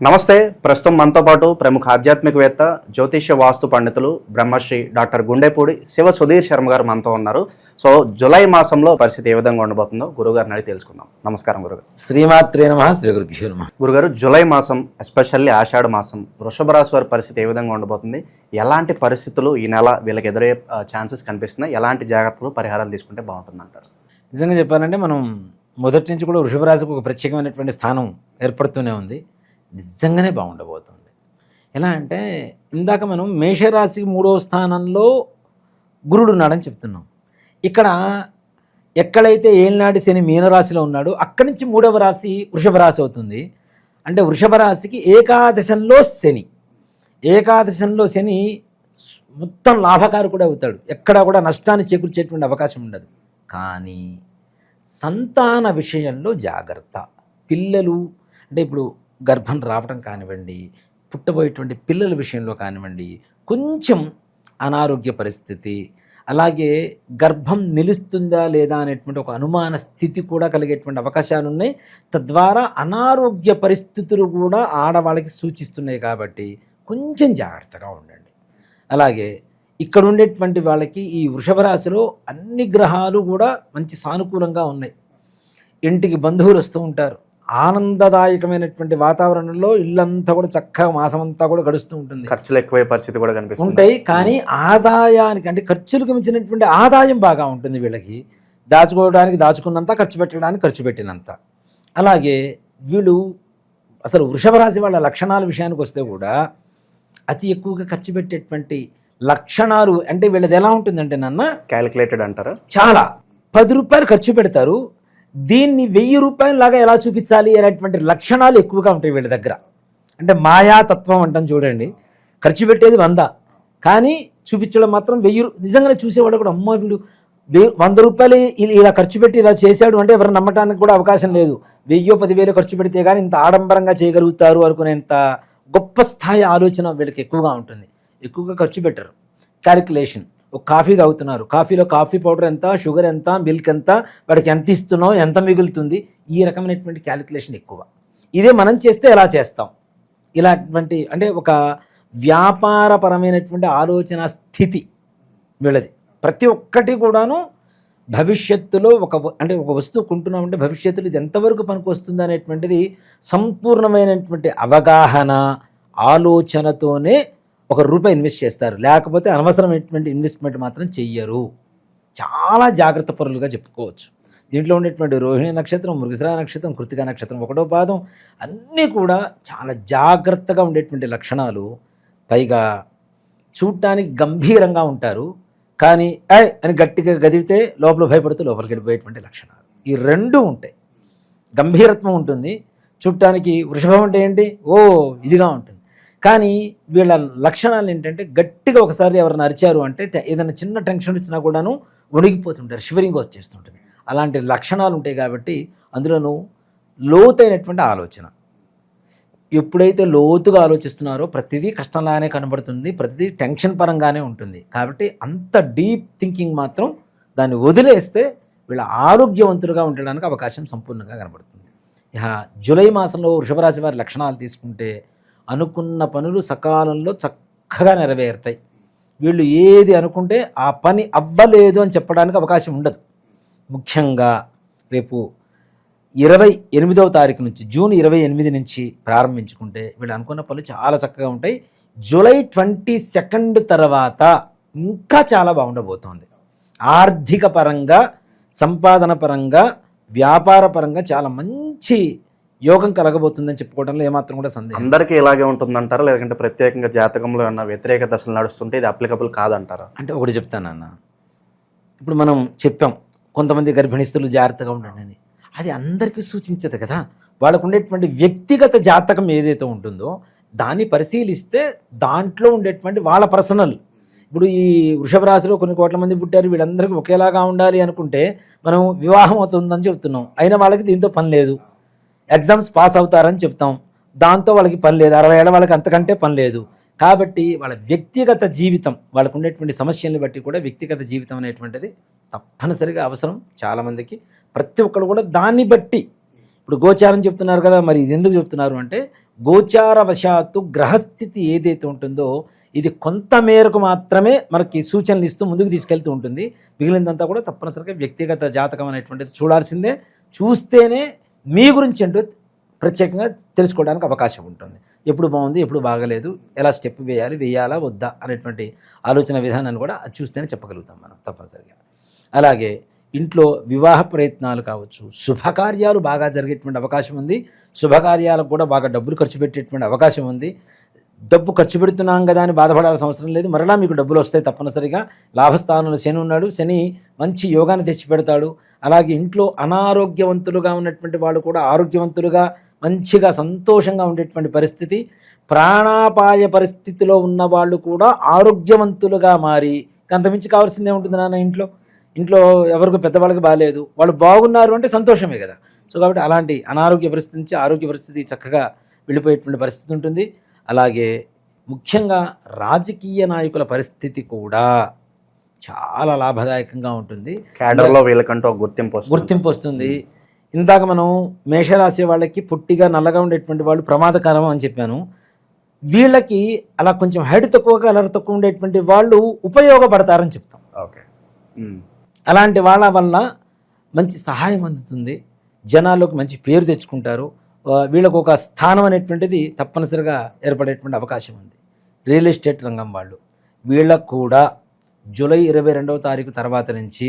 నమస్తే. ప్రస్తుతం మనతో పాటు ప్రముఖ ఆధ్యాత్మికవేత్త, జ్యోతిష్య వాస్తు పండితులు బ్రహ్మశ్రీ డాక్టర్ గుండెపూడి శివ సుధీర్ శర్మ గారు మనతో ఉన్నారు. సో జూలై మాసంలో పరిస్థితి ఏ విధంగా ఉండబోతుందో గురుగారిని అడిగి తెలుసుకుందాం. నమస్కారం గురుగారు. శ్రీమాత్రే నమః. శ్రీ గురుభ్యో నమః. గురుగారు, జూలై మాసం ఎస్పెషల్లీ ఆషాఢ మాసం వృషభ రాశి వారి పరిస్థితి ఏ విధంగా ఉండబోతుంది? ఎలాంటి పరిస్థితులు ఈ నెల వీళ్ళకి ఎదురయ్యే ఛాన్సెస్ కనిపిస్తున్నాయి? ఎలాంటి జాగ్రత్తలు పరిహారాలు తీసుకుంటే బాగుంటుంది అంటారు? నిజంగా చెప్పాలంటే మనం మొదటి నుంచి కూడా వృషభ రాశికి ఒక ప్రత్యేకమైనటువంటి స్థానం ఏర్పడుతూనే ఉంది. నిజంగానే బాగుండబోతుంది. ఎలా అంటే ఇందాక మనం మేషరాశికి 3వ స్థానంలో గురుడు ఉన్నాడని చెప్తున్నాం. ఇక్కడ ఎక్కడైతే ఏళ్ళనాటి శని మీనరాశిలో ఉన్నాడో అక్కడి నుంచి 3వ రాశి వృషభ రాశి అవుతుంది. అంటే వృషభ రాశికి ఏకాదశంలో శని, ఏకాదశంలో శని మొత్తం లాభకారకుడు అవుతాడు. ఎక్కడా కూడా నష్టాన్ని చేకూర్చేటువంటి అవకాశం ఉండదు. కానీ సంతాన విషయంలో జాగ్రత్త. పిల్లలు అంటే ఇప్పుడు గర్భం రావడం కానివ్వండి, పుట్టబోయేటువంటి పిల్లల విషయంలో కానివ్వండి, కొంచెం అనారోగ్య పరిస్థితి, అలాగే గర్భం నిలుస్తుందా లేదా అనేటువంటి ఒక అనుమాన స్థితి కూడా కలిగేటువంటి అవకాశాలు ఉన్నాయి. తద్వారా అనారోగ్య పరిస్థితులు కూడా ఆడవాళ్ళకి సూచిస్తున్నాయి. కాబట్టి కొంచెం జాగ్రత్తగా ఉండండి. అలాగే ఇక్కడ ఉండేటువంటి వాళ్ళకి ఈ వృషభ రాశిలో అన్ని గ్రహాలు కూడా మంచి సానుకూలంగా ఉన్నాయి. ఇంటికి బంధువులు వస్తూ ఉంటారు. ఆనందదాయకమైనటువంటి వాతావరణంలో ఇల్లంతా కూడా చక్కగా మాసమంతా కూడా గడుస్తూ ఉంటుంది. ఖర్చులు ఎక్కువ పరిస్థితి కూడా కనిపిస్తుంది ఉంటాయి. కానీ ఆదాయానికి అంటే ఖర్చులకు మించినటువంటి ఆదాయం బాగా ఉంటుంది వీళ్ళకి. దాచుకోవడానికి దాచుకున్నంత, ఖర్చు పెట్టడానికి ఖర్చు పెట్టినంత. అలాగే వీళ్ళు అసలు వృషభ రాశి వాళ్ళ లక్షణాల విషయానికి వస్తే కూడా అతి ఎక్కువగా ఖర్చు పెట్టేటువంటి లక్షణాలు అంటే వీళ్ళది ఎలా ఉంటుందంటే నాన్న క్యాలిక్యులేటెడ్ అంటారా? చాలా 10 రూపాయలు ఖర్చు పెడతారు. దీన్ని 1000 రూపాయలలాగా ఎలా చూపించాలి అనేటువంటి లక్షణాలు ఎక్కువగా ఉంటాయి వీళ్ళ దగ్గర. అంటే మాయాతత్వం అంటాం చూడండి. ఖర్చు పెట్టేది 100, కానీ చూపించడం మాత్రం 1000. నిజంగానే చూసేవాళ్ళు కూడా అమ్మ వీడు 100 రూపాయలు ఇలా ఖర్చు పెట్టి ఇలా చేశాడు అంటే ఎవరు నమ్మటానికి కూడా అవకాశం లేదు. 1000 10,000 ఖర్చు పెడితే కానీ ఇంత ఆడంబరంగా చేయగలుగుతారు అనుకునేంత గొప్ప స్థాయి ఆలోచన వీళ్ళకి ఎక్కువగా ఉంటుంది. ఎక్కువగా ఖర్చు పెట్టరు. క్యాలిక్యులేషన్. ఒక కాఫీ తాగుతున్నారు, కాఫీలో కాఫీ పౌడర్ ఎంత, షుగర్ ఎంత, మిల్క్ ఎంత, వాడికి ఎంత ఇస్తున్నావు, ఎంత మిగులుతుంది, ఈ రకమైనటువంటి క్యాలిక్యులేషన్ ఎక్కువ. ఇదే మనం చేస్తే ఎలా చేస్తాం, ఇలాంటి అంటే ఒక వ్యాపారపరమైనటువంటి ఆలోచన స్థితి వీళ్ళది. ప్రతి ఒక్కటి కూడాను భవిష్యత్తులో ఒక వస్తువు కొంటున్నామంటే భవిష్యత్తులో ఇది ఎంతవరకు పనికి వస్తుంది అనేటువంటిది సంపూర్ణమైనటువంటి అవగాహన ఆలోచనతోనే ₹1 ఇన్వెస్ట్ చేస్తారు. లేకపోతే అనవసరమైనటువంటి ఇన్వెస్ట్మెంట్ మాత్రం చెయ్యరు. చాలా జాగ్రత్త పరులుగా చెప్పుకోవచ్చు. దీంట్లో ఉండేటువంటి రోహిణి నక్షత్రం, మృగశిర నక్షత్రం, కృత్తిక నక్షత్రం 1వ పాదం అన్నీ కూడా చాలా జాగ్రత్తగా ఉండేటువంటి లక్షణాలు. పైగా చూడటానికి గంభీరంగా ఉంటారు, కానీ అని గట్టిగా గదివితే లోపల భయపడుతూ లోపలికి వెళ్ళిపోయేటువంటి లక్షణాలు. ఈ 2 ఉంటాయి. గంభీరత్వం ఉంటుంది. చూడటానికి వృషభం అంటే ఏంటి, ఇదిగా ఉంటుంది. కానీ వీళ్ళ లక్షణాలు ఏంటంటే గట్టిగా ఒకసారి ఎవరిని అరిచారు అంటే ఏదైనా చిన్న టెన్షన్ వచ్చినా కూడాను వణిగిపోతుంటారు, షివరింగ్ వచ్చేస్తుంటుంది. అలాంటి లక్షణాలు ఉంటాయి. కాబట్టి అందులోనూ లోతైనటువంటి ఆలోచన. ఎప్పుడైతే లోతుగా ఆలోచిస్తున్నారో ప్రతిదీ కష్టంలానే కనబడుతుంది, ప్రతిదీ టెన్షన్ పరంగానే ఉంటుంది. కాబట్టి అంత డీప్ థింకింగ్ మాత్రం దాన్ని వదిలేస్తే వీళ్ళ ఆరోగ్యవంతులుగా ఉండడానికి అవకాశం సంపూర్ణంగా కనబడుతుంది. జూలై మాసంలో వృషభ రాశి వారి లక్షణాలు తీసుకుంటే అనుకున్న పనులు సకాలంలో చక్కగా నెరవేరుతాయి. వీళ్ళు ఏది అనుకుంటే ఆ పని అవ్వలేదు అని చెప్పడానికి అవకాశం ఉండదు. ముఖ్యంగా రేపు 28వ తారీఖు నుంచి, జూన్ 28 నుంచి ప్రారంభించుకుంటే వీళ్ళు అనుకున్న పనులు చాలా చక్కగా ఉంటాయి. జూలై 22 తర్వాత ఇంకా చాలా బాగుండబోతోంది. ఆర్థిక పరంగా, సంపాదన పరంగా, వ్యాపార పరంగా చాలా మంచి యోగం కలగబోతుందని చెప్పుకోవడంలో ఏమాత్రం కూడా సందేహం. అందరికీ ఇలాగే ఉంటుందంటారా, లేదంటే ప్రత్యేకంగా జాతకంలో ఏమన్నా వ్యతిరేక దశలు నడుస్తుంటే ఇది అప్లికబుల్ కాదంటారా? అంటే ఒకటి చెప్తానన్న, ఇప్పుడు మనం చెప్పాం కొంతమంది గర్భిణీస్తులు జాగ్రత్తగా ఉండండి అని. అది అందరికీ సూచించదు కదా. వాళ్ళకు ఉండేటువంటి వ్యక్తిగత జాతకం ఏదైతే ఉంటుందో దాన్ని పరిశీలిస్తే దాంట్లో ఉండేటువంటి వాళ్ళ పర్సనల్, ఇప్పుడు ఈ వృషభ రాశిలో కొన్ని కోట్ల మంది పుట్టారు, వీళ్ళందరికీ ఒకేలాగా ఉండాలి అనుకుంటే మనం వివాహం అవుతుందని చెప్తున్నాం. అయినా వాళ్ళకి దీంతో పని లేదు. ఎగ్జామ్స్ పాస్ అవుతారని చెప్తాం, దాంతో వాళ్ళకి పని లేదు. 60 ఏళ్ళ వాళ్ళకి అంతకంటే పని లేదు. కాబట్టి వాళ్ళ వ్యక్తిగత జీవితం, వాళ్ళకు ఉండేటువంటి సమస్యల్ని బట్టి కూడా వ్యక్తిగత జీవితం అనేటువంటిది తప్పనిసరిగా అవసరం చాలామందికి. ప్రతి ఒక్కరు కూడా దాన్ని బట్టి ఇప్పుడు గోచారం చెప్తున్నారు కదా, మరి ఇది ఎందుకు చెప్తున్నారు అంటే గోచారవశాత్తు గ్రహస్థితి ఏదైతే ఉంటుందో ఇది కొంత మేరకు మాత్రమే మనకి సూచనలు ఇస్తూ ముందుకు తీసుకెళ్తూ ఉంటుంది. మిగిలినంతా కూడా తప్పనిసరిగా వ్యక్తిగత జాతకం అనేటువంటిది చూడాల్సిందే. చూస్తేనే మీ గురించి అంటూ ప్రత్యేకంగా తెలుసుకోవడానికి అవకాశం ఉంటుంది. ఎప్పుడు బాగుంది, ఎప్పుడు బాగలేదు, ఎలా స్టెప్ వేయాలా వద్దా అనేటువంటి ఆలోచన విధానాన్ని కూడా అది చూస్తేనే చెప్పగలుగుతాం మనం తప్పనిసరిగా. అలాగే ఇంట్లో వివాహ ప్రయత్నాలు కావచ్చు, శుభకార్యాలు బాగా జరిగేటువంటి అవకాశం ఉంది. శుభకార్యాలకు కూడా బాగా డబ్బులు ఖర్చు పెట్టేటువంటి అవకాశం ఉంది. డబ్బు ఖర్చు పెడుతున్నాం కదా అని బాధపడాల్సిన అవసరం లేదు. మరలా మీకు డబ్బులు వస్తాయి తప్పనిసరిగా. లాభస్థానంలో శని ఉన్నాడు. శని మంచి యోగాన్ని తెచ్చిపెడతాడు. అలాగే ఇంట్లో అనారోగ్యవంతులుగా ఉన్నటువంటి వాళ్ళు కూడా ఆరోగ్యవంతులుగా మంచిగా సంతోషంగా ఉండేటువంటి పరిస్థితి. ప్రాణాపాయ పరిస్థితిలో ఉన్న వాళ్ళు కూడా ఆరోగ్యవంతులుగా మారి అంతమించి కావాల్సిందే ఉంటుంది నాన్న. ఇంట్లో ఎవరికి పెద్దవాళ్ళకి బాగాలేదు, వాళ్ళు బాగున్నారు అంటే సంతోషమే కదా. సో కాబట్టి అలాంటి అనారోగ్య పరిస్థితి నుంచి ఆరోగ్య పరిస్థితి చక్కగా వెళ్ళిపోయేటువంటి పరిస్థితి ఉంటుంది. అలాగే ముఖ్యంగా రాజకీయ నాయకుల పరిస్థితి కూడా చాలా లాభదాయకంగా ఉంటుంది. క్యాడర్లో వీళ్ళకంటూ గుర్తింపు వస్తుంది. ఇందాక మనం మేషరాశి వాళ్ళకి పొట్టిగా నల్లగా ఉండేటువంటి వాళ్ళు ప్రమాదకరం అని చెప్పాను. వీళ్ళకి అలా కొంచెం హైట్ తక్కువగా అలర్ తక్కువ ఉండేటువంటి వాళ్ళు ఉపయోగపడతారని చెప్తాం. ఓకే. అలాంటి వాళ్ళ వల్ల మంచి సహాయం అందుతుంది. జనాల్లోకి మంచి పేరు తెచ్చుకుంటారు. వీళ్ళకు ఒక స్థానం అనేటువంటిది తప్పనిసరిగా ఏర్పడేటువంటి అవకాశం ఉంది. రియల్ ఎస్టేట్ రంగం వాళ్ళు వీళ్ళకు కూడా జూలై 22వ తారీఖు తర్వాత నుంచి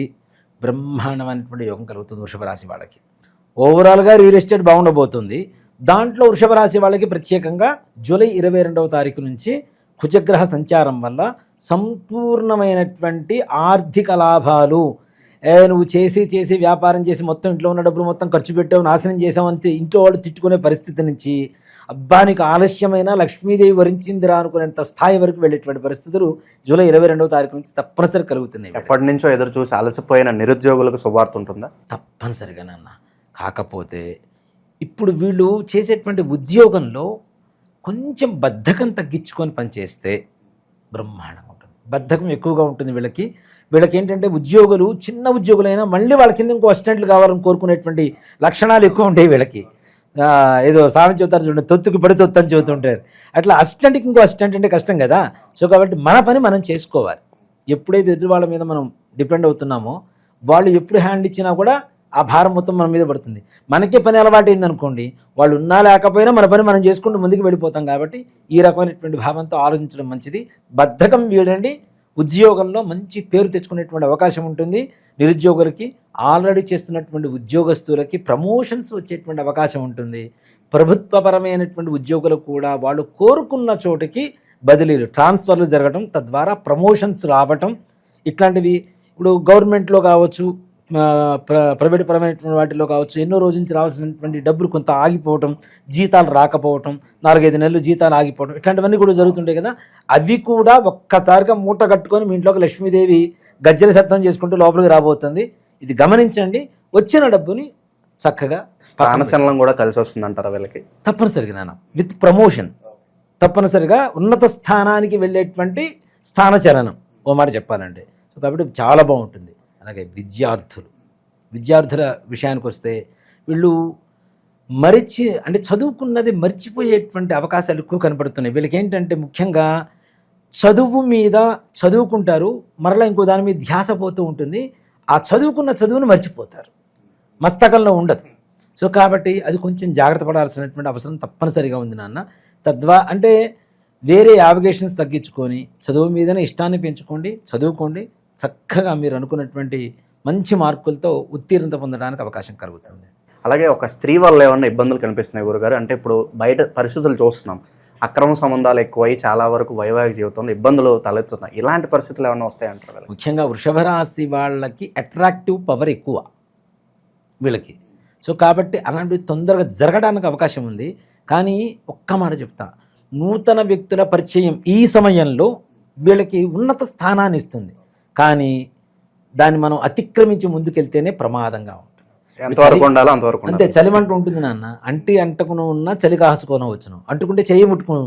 బ్రహ్మాండమైనటువంటి యోగం కలుగుతుంది వృషభ రాశి వాళ్ళకి. ఓవరాల్గా రియల్ ఎస్టేట్ బాగుండబోతుంది. దాంట్లో వృషభ రాశి వాళ్ళకి ప్రత్యేకంగా జూలై 22వ తారీఖు నుంచి కుజగ్రహ సంచారం వల్ల సంపూర్ణమైనటువంటి ఆర్థిక లాభాలు. నువ్వు చేసి వ్యాపారం చేసి మొత్తం ఇంట్లో ఉన్న డబ్బులు మొత్తం ఖర్చు పెట్టావు, నాశనం చేసావంతే ఇంట్లో వాళ్ళు తిట్టుకునే పరిస్థితి నుంచి అబ్బానికి ఆలస్యమైన లక్ష్మీదేవి వరించిందిరా అనుకునేంత స్థాయి వరకు వెళ్ళేటువంటి పరిస్థితులు జూలై 22వ తారీఖు నుంచి తప్పనిసరి కలుగుతున్నాయి. ఎప్పటి నుంచో ఎదురు చూసి అలసిపోయిన నిరుద్యోగులకు శుభార్త ఉంటుందా? తప్పనిసరిగా నాన్న. కాకపోతే ఇప్పుడు వీళ్ళు చేసేటువంటి ఉద్యోగంలో కొంచెం బద్ధకం తగ్గించుకొని పనిచేస్తే బ్రహ్మాండంగా ఉంటుంది. బద్ధకం ఎక్కువగా ఉంటుంది వీళ్ళకి ఏంటంటే ఉద్యోగులు చిన్న ఉద్యోగులైనా మళ్ళీ వాళ్ళ కింద ఇంకో అసిస్టెంట్లు కావాలని కోరుకునేటువంటి లక్షణాలు ఎక్కువ ఉంటాయి వీళ్ళకి. ఏదో సామెత చెబుతారు చూడండి, తొత్తుకి పడి తొత్తు అని చెబుతుంటారు. అట్లా అసిస్టెంట్కి ఇంకో అసిస్టెంట్ అంటే కష్టం కదా. సో కాబట్టి మన పని మనం చేసుకోవాలి. ఎప్పుడైతే ఎదురు వాళ్ళ మీద మనం డిపెండ్ అవుతున్నామో వాళ్ళు ఎప్పుడు హ్యాండ్ ఇచ్చినా కూడా ఆ భారం మొత్తం మన మీద పడుతుంది. మనకే పని అలవాటు అయిందనుకోండి, వాళ్ళు ఉన్నా లేకపోయినా మన పని మనం చేసుకుంటూ ముందుకు వెళ్ళిపోతాం. కాబట్టి ఈ రకమైనటువంటి భావంతో ఆలోచించడం మంచిది. బద్ధకం వీడండి. ఉద్యోగంలో మంచి పేరు తెచ్చుకునేటువంటి అవకాశం ఉంటుంది. నిరుద్యోగులకి ఆల్రెడీ చేస్తున్నటువంటి ఉద్యోగస్తులకి ప్రమోషన్స్ వచ్చేటువంటి అవకాశం ఉంటుంది. ప్రభుత్వపరమైనటువంటి ఉద్యోగులకు కూడా వాళ్ళు కోరుకున్న చోటుకి బదిలీలు ట్రాన్స్ఫర్లు జరగడం, తద్వారా ప్రమోషన్స్ రావటం ఇట్లాంటివి ఇప్పుడు గవర్నమెంట్లో కావచ్చు, ప్రైవేట్ పరమైనటువంటి వాటిలో కావచ్చు, ఎన్నో రోజుల నుంచి రావాల్సినటువంటి డబ్బులు కొంత ఆగిపోవటం, జీతాలు రాకపోవటం, 4-5 నెలలు జీతాలు ఆగిపోవడం ఇట్లాంటివన్నీ కూడా జరుగుతుంటాయి కదా. అవి కూడా ఒక్కసారిగా మూట కట్టుకొని మీ ఇంట్లోకి లక్ష్మీదేవి గజ్జల శబ్దం చేసుకుంటూ లోపలికి రాబోతుంది. ఇది గమనించండి. వచ్చిన డబ్బుని చక్కగా స్థానచలనం కూడా కలిసి వస్తుంది అంటారా వీళ్ళకి? తప్పనిసరిగా నాన్న, విత్ ప్రమోషన్ తప్పనిసరిగా ఉన్నత స్థానానికి వెళ్ళేటువంటి స్థానచలనం ఓ మాట చెప్పాలంటే. సో కాబట్టి చాలా బాగుంటుంది. అలాగే విద్యార్థుల విషయానికి వస్తే వీళ్ళు చదువుకున్నది మర్చిపోయేటువంటి అవకాశాలు ఎక్కువ కనపడుతున్నాయి. వీళ్ళకి ఏంటంటే ముఖ్యంగా చదువు మీద చదువుకుంటారు, మరలా ఇంకో దాని మీద ధ్యాస పోతూ ఉంటుంది. ఆ చదువుకున్న చదువును మర్చిపోతారు, మస్తకంలో ఉండదు. సో కాబట్టి అది కొంచెం జాగ్రత్త పడాల్సినటువంటి అవసరం తప్పనిసరిగా ఉంది నాన్న. వేరే యావిగేషన్స్ తగ్గించుకొని చదువు మీదనే ఇష్టాన్ని పెంచుకోండి, చదువుకోండి. చక్కగా మీరు అనుకున్నటువంటి మంచి మార్కులతో ఉత్తీర్ణత పొందడానికి అవకాశం కలుగుతుంది. అలాగే ఒక స్త్రీ వల్ల ఏమన్నా ఇబ్బందులు కనిపిస్తున్నాయి గురుగారు? అంటే ఇప్పుడు బయట పరిస్థితులు చూస్తున్నాం, అక్రమ సంబంధాలు ఎక్కువై చాలా వరకు వైవాహిక జీవితంలో ఇబ్బందులు తలెత్తున్నాయి. ఇలాంటి పరిస్థితులు ఏమన్నా వస్తాయంటారు? ముఖ్యంగా వృషభ రాశి వాళ్ళకి అట్రాక్టివ్ పవర్ ఎక్కువ వీళ్ళకి. సో కాబట్టి అలాంటివి తొందరగా జరగడానికి అవకాశం ఉంది. కానీ ఒక్క మాట చెప్తా, నూతన వ్యక్తుల పరిచయం ఈ సమయంలో వీళ్ళకి ఉన్నత స్థానాన్ని ఇస్తుంది. కానీ దాన్ని మనం అతిక్రమించి ముందుకెళ్తేనే ప్రమాదంగా ఉంటుంది. ఎంతవరకు ఉండాలో అంతవరకు అంతే. చలిమంట ఉంటుంది నాన్న, అంటుకుని ఉన్నా చలి కాసుకోన వచ్చును, అంటుకుంటే చెయ్యి ముట్టుకుని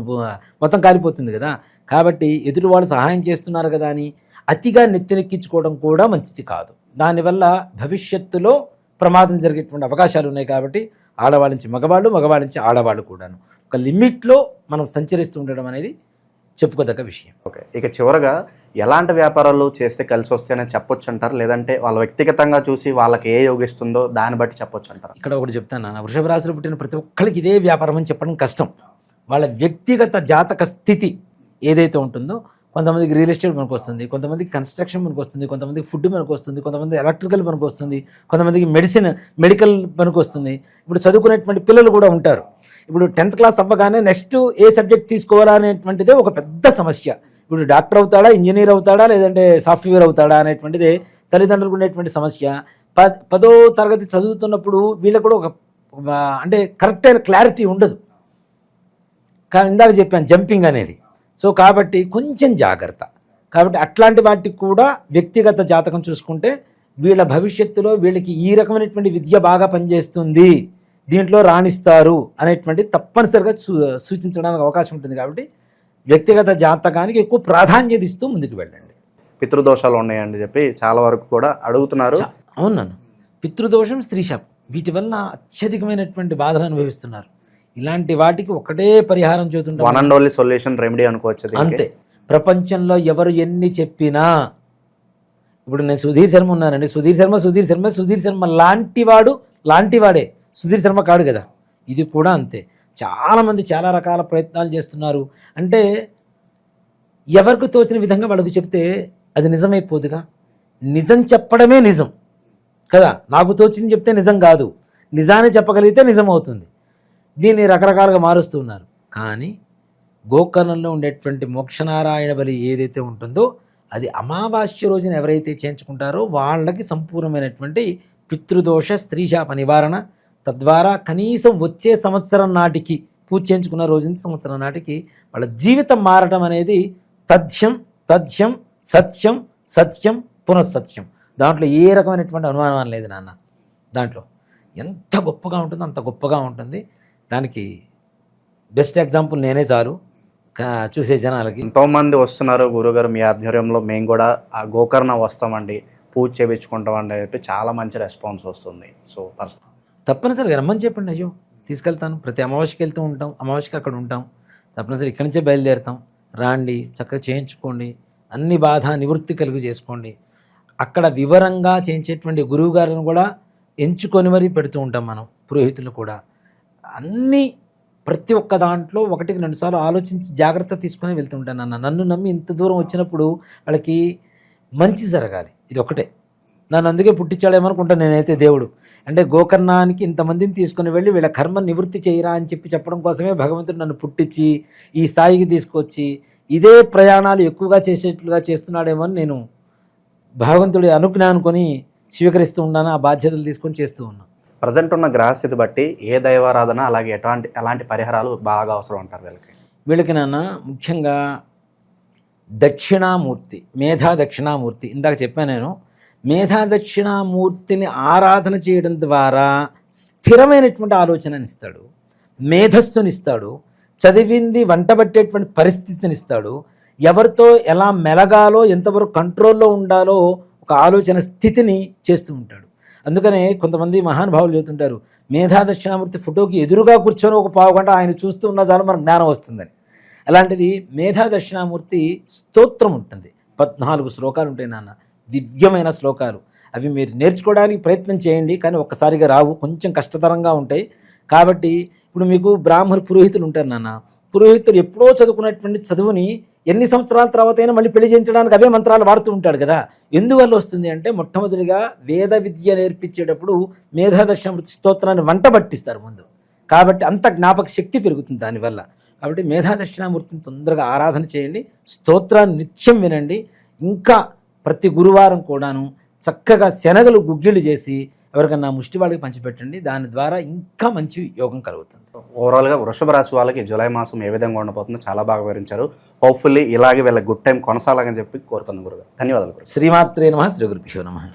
మొత్తం కాలిపోతుంది కదా. కాబట్టి ఎదుటి వాళ్ళు సహాయం చేస్తున్నారు కదా అని అతిగా నెత్తినెక్కించుకోవడం కూడా మంచిది కాదు. దానివల్ల భవిష్యత్తులో ప్రమాదం జరిగేటువంటి అవకాశాలు ఉన్నాయి. కాబట్టి ఆడవాళ్ళ నుంచి మగవాళ్ళు, మగవాళ్ళ నుంచి ఆడవాళ్ళు కూడాను. ఒక లిమిట్లో మనం సంచరిస్తూ ఉండడం అనేది చెప్పుకోదగ్గ విషయం. ఓకే, ఇక చివరగా ఎలాంటి వ్యాపారాలు చేస్తే కలిసి వస్తాయని చెప్పొచ్చు అంటారు, లేదంటే వాళ్ళ వ్యక్తిగతంగా చూసి వాళ్ళకి ఏ యోగిస్తుందో దాన్ని బట్టి చెప్పొచ్చు అంటారు? ఇక్కడ ఒకటి చెప్తాను నాన్న, వృషభ రాశిలో పుట్టిన ప్రతి ఒక్కరికి ఇదే వ్యాపారం అని చెప్పడం కష్టం. వాళ్ళ వ్యక్తిగత జాతక స్థితి ఏదైతే ఉంటుందో, కొంతమందికి రియల్ ఎస్టేట్ మనకు వస్తుంది, కొంతమందికి కన్స్ట్రక్షన్ మనకు వస్తుంది, కొంతమందికి ఫుడ్ మనకు వస్తుంది, కొంతమంది ఎలక్ట్రికల్ మనకు వస్తుంది, కొంతమందికి మెడికల్ మనకు వస్తుంది. ఇప్పుడు చదువుకునేటువంటి పిల్లలు కూడా ఉంటారు. ఇప్పుడు 10th క్లాస్ అవ్వగానే నెక్స్ట్ ఏ సబ్జెక్ట్ తీసుకోవాలా అనేటువంటిదే ఒక పెద్ద సమస్య. ఇప్పుడు డాక్టర్ అవుతాడా, ఇంజనీర్ అవుతాడా, లేదంటే సాఫ్ట్వేర్ అవుతాడా అనేటువంటిదే తల్లిదండ్రులకు ఉండేటువంటి సమస్య. 10వ తరగతి చదువుతున్నప్పుడు వీళ్ళకు కూడా ఒక అంటే కరెక్ట్ అయిన క్లారిటీ ఉండదు. కానీ ఇందాక చెప్పాను జంపింగ్ అనేది. సో కాబట్టి కొంచెం జాగ్రత్త. కాబట్టి అట్లాంటి వాటికి కూడా వ్యక్తిగత జాతకం చూసుకుంటే వీళ్ళ భవిష్యత్తులో వీళ్ళకి ఈ రకమైనటువంటి విద్య బాగా పనిచేస్తుంది, దీంట్లో రాణిస్తారు అనేటువంటి తప్పనిసరిగా సూచించడానికి అవకాశం ఉంటుంది. కాబట్టి వ్యక్తిగత జాతకానికి ఎక్కువ ప్రాధాన్యత ఇస్తూ ముందుకు వెళ్ళండి. పితృదోషాలు ఉన్నాయని చెప్పి చాలా వరకు కూడా అడుగుతున్నారు. అవునన్ను, పితృదోషం, స్త్రీశాపం, వీటి వల్ల అత్యధికమైనటువంటి బాధలు అనుభవిస్తున్నారు. ఇలాంటి వాటికి ఒకటే పరిహారం చూస్తుంటారు, one and only solution remedy అనుకోవచ్చు. అంతే. ప్రపంచంలో ఎవరు ఎన్ని చెప్పినా, ఇప్పుడు నేను సుధీర్ శర్మ ఉన్నానండి, సుధీర్ శర్మ లాంటివాడే సుధీర్ శర్మ కాడు కదా. ఇది కూడా అంతే. చాలామంది చాలా రకాల ప్రయత్నాలు చేస్తున్నారు. అంటే ఎవరికి తోచిన విధంగా వాళ్ళకు చెప్తే అది నిజమైపోదుగా. నిజం చెప్పడమే నిజం కదా. నాకు తోచింది చెప్తే నిజం కాదు, నిజాన్ని చెప్పగలిగితే నిజం అవుతుంది. దీన్ని రకరకాలుగా మారుస్తూ ఉన్నారు. కానీ గోకర్ణంలో ఉండేటువంటి మోక్షనారాయణ బలి ఏదైతే ఉంటుందో అది అమావాస్య రోజున ఎవరైతే చేయించుకుంటారో వాళ్ళకి సంపూర్ణమైనటువంటి పితృదోష స్త్రీశాప నివారణ, తద్వారా కనీసం వచ్చే సంవత్సరం నాటికి పూజ చేయించుకున్న రోజు నుంచి సంవత్సరం నాటికి వాళ్ళ జీవితం మారడం అనేది తథ్యం తథ్యం సత్యం సత్యం పునఃసత్యం. దాంట్లో ఏ రకమైనటువంటి అనుమానం లేదు నాన్న. దాంట్లో ఎంత గొప్పగా ఉంటుందో అంత గొప్పగా ఉంటుంది. దానికి బెస్ట్ ఎగ్జాంపుల్ నేనే చాలు చూసే జనాలకి. ఎంతోమంది వస్తున్నారు గురుగారు మీ ఆధ్వర్యంలో, మేము కూడా ఆ గోకర్ణ వస్తామండి, పూజ చేయించుకుంటామండి అని చెప్పి చాలా మంచి రెస్పాన్స్ వస్తుంది. సో తప్పనిసరిగా రమ్మని చెప్పండి. అయ్యో తీసుకెళ్తాను. ప్రతి అమావాస్యకి వెళ్తూ ఉంటాం, అమావాస్యకి అక్కడ ఉంటాం. తప్పనిసరి ఇక్కడి నుంచే బయలుదేరుతాం. రాండి, చక్కగా చేయించుకోండి, అన్ని బాధ నివృత్తి కలుగు చేసుకోండి. అక్కడ వివరంగా చేయించేటువంటి గురువు గారిని కూడా ఎంచుకొని మరీ పెడుతూ ఉంటాం మనం, పురోహితులు కూడా. అన్నీ ప్రతి ఒక్క దాంట్లో 1-2 సార్లు ఆలోచించి జాగ్రత్త తీసుకొని వెళ్తూ ఉంటాను. నన్ను నమ్మి ఇంత దూరం వచ్చినప్పుడు వాళ్ళకి మంచి జరగాలి, ఇది ఒకటే. నన్ను అందుకే పుట్టించాడేమనుకుంటాను నేనైతే దేవుడు. అంటే గోకర్ణానికి ఇంతమందిని తీసుకుని వెళ్ళి వీళ్ళ కర్మ నివృత్తి చేయరా అని చెప్పడం కోసమే భగవంతుడు నన్ను పుట్టించి ఈ స్థాయికి తీసుకొచ్చి ఇదే ప్రయాణాలు ఎక్కువగా చేసేట్లుగా చేస్తున్నాడేమో అని నేను భగవంతుడి అనుజ్ఞ అనుకొని స్వీకరిస్తూ ఉన్నాను. ఆ బాధ్యతలు తీసుకొని చేస్తూ ఉన్నాను. ప్రజెంట్ ఉన్న గ్రహస్థితి బట్టి ఏ దైవారాధన, అలాగే ఎలాంటి పరిహారాలు బాగా అవసరం అంటారు వీళ్ళకి నాన్న? ముఖ్యంగా దక్షిణామూర్తి, మేధా దక్షిణామూర్తి ఇందాక చెప్పాను నేను. మేధా దక్షిణామూర్తిని ఆరాధన చేయడం ద్వారా స్థిరమైనటువంటి ఆలోచనని ఇస్తాడు, మేధస్సునిస్తాడు, చదివింది వంటబట్టేటువంటి పరిస్థితిని ఇస్తాడు, ఎవరితో ఎలా మెలగాలో ఎంతవరకు కంట్రోల్లో ఉండాలో ఒక ఆలోచన స్థితిని చేస్తూ ఉంటాడు. అందుకనే కొంతమంది మహానుభావులు చెబుతుంటారు, మేధా దక్షిణామూర్తి ఫోటోకి ఎదురుగా కూర్చొని ఒక పావు గంట ఆయన చూస్తూ ఉన్న చాలు మనకు జ్ఞానం వస్తుందని. అలాంటిది మేధా దక్షిణామూర్తి స్తోత్రం ఉంటుంది. 14 శ్లోకాలు ఉంటాయి నాన్న, దివ్యమైన శ్లోకాలు. అవి మీరు నేర్చుకోవడానికి ప్రయత్నం చేయండి, కానీ ఒక్కసారిగా రావు, కొంచెం కష్టతరంగా ఉంటాయి. కాబట్టి ఇప్పుడు మీకు పురోహితులు ఉంటారు నాన్న. పురోహితులు ఎప్పుడో చదువుకున్నటువంటి చదువుని ఎన్ని సంవత్సరాల తర్వాత అయినా మళ్ళీ పెళ్లి చేయించడానికి అవే మంత్రాలు వాడుతూ ఉంటాడు కదా. ఎందువల్ల వస్తుంది అంటే, మొట్టమొదటిగా వేద విద్య నేర్పించేటప్పుడు మేధా దక్షిణామూర్తి స్తోత్రాన్ని వంట పట్టిస్తారు ముందు. కాబట్టి అంత జ్ఞాపక శక్తి పెరుగుతుంది దానివల్ల. కాబట్టి మేధా దక్షిణామూర్తిని తొందరగా ఆరాధన చేయండి, స్తోత్రాన్ని నిత్యం వినండి. ఇంకా ప్రతి గురువారం కూడాను చక్కగా శనగలు గుగ్గిళ్ళు చేసి ఎవరికన్నా ముష్టి వాళ్ళకి పంచిపెట్టండి. దాని ద్వారా ఇంకా మంచి యోగం కలుగుతుంది. ఓవరాల్గా వృషభ రాశి వాళ్ళకి జూలై మాసం ఏ విధంగా ఉండబోతుందో చాలా బాగా వివరించారు. హోప్ఫుల్లీ ఇలాగే వీళ్ళ గుడ్ టైం కొనసాగాలని చెప్పి కోరుకుందాం గురుగారు. ధన్యవాదాలు. శ్రీమాత్రే నమః. శ్రీ గురుభ్యో నమః.